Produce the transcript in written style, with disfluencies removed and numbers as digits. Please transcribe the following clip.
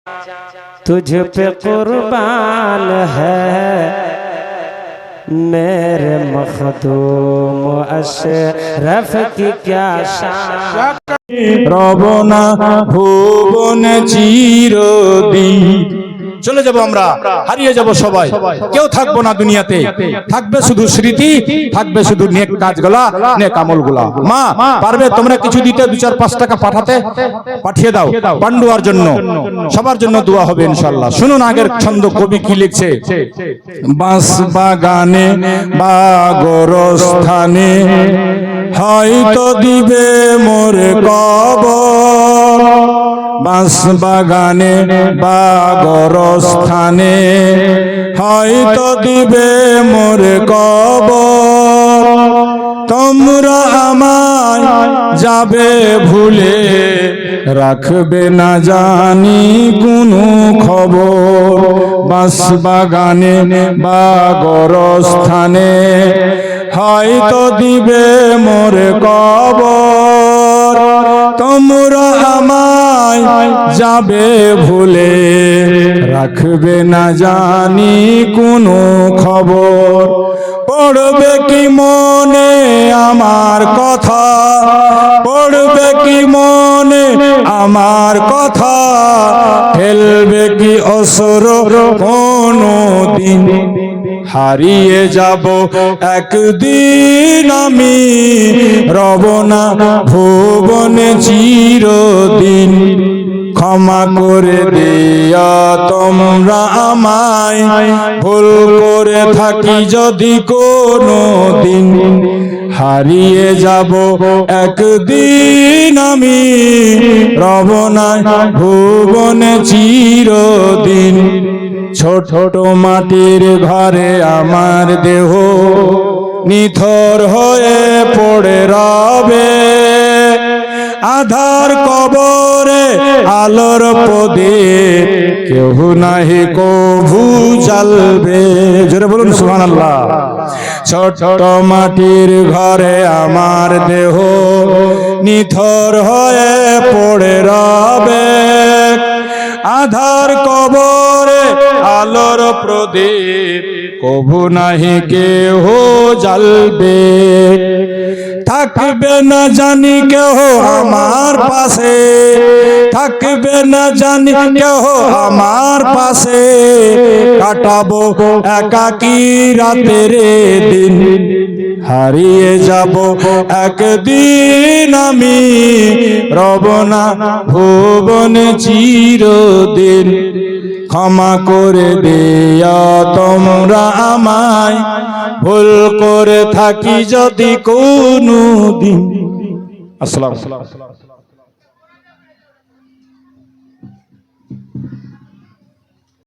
तुझ पे कुर्बान है मेरे मखदूम अशरफ की क्या शान। রবনা ভুবন চিরদিন। চলে যাব আমরা, হারিয়ে যাব সবাই, কেউ থাকবো না দুনিয়াতে। থাকবে শুধু স্মৃতি, থাকবে শুধু নেক কাজগুলা, নেক আমলগুলা। মা পারবে তোমরা কিছু দিতে, 2-4-5 টাকা পাঠিয়ে দাও পান্ডুয়ার জন্য, সবার জন্য দোয়া হবে ইনশাআল্লাহ। শুনুন আগের ছন্দ কবি কি লিখছে। বাঁশ বাগানে বা গোরস্থানে হয়তো দিবে মোরে কবর, বাঁশ বাগানে বা গোরস্থানে হয়তো দিবে মোরে কবর। তোমরা আমায় যাবে ভুলে, রাখবে না জানি কোনো খবর। বাঁশ বাগানে বা গোরস্থানে হয়তো দিবে মোরে কবর। তোমরা আমায় যাবে ভুলে, রাখবে না জানি কোনো খবর। পড়বে কি মনে আমার কথা, পড়বে কি মনে আমার কথা, ফেলবে কি অসর কোনো দিন। হারিয়ে যাব একদিন আমি, রবনা ভুবনে চিরদিন। ক্ষমা করে দিও তোমরা আমায়, ভুল করে থাকি যদি কোনো দিন। হারিয়ে যাব একদিন আমি, রবনা ভুবনে চিরদিন। ছোট মাটির ঘরে আমার দেহ নিথর হয়ে পড়ে রবে, আধার কবরে আলোর প্রদীপ কেউ নাহি কভু জ্বালবে। জোরে বলুন সুবহানাল্লাহ। ছোট মাটির ঘরে আমার দেহ নিথর হয়ে পড়ে রবে, আধার কবরে আলোর প্রদীপ কভু নাহি কেহ জ্বালবে। থাকবে না জানি কেহ আমার পাশে, থাকবে না জানি কেহ আমার পাশে, কাটাবো একাকী রাতের দিন। হারিয়ে যাব একদিন আমি, রবনা ভুবনে চিরদিন। ক্ষমা করে দিও তোমরা আমায়, ভুল করে থাকি যদি কোনো দিন। আসসালামু আলাইকুম।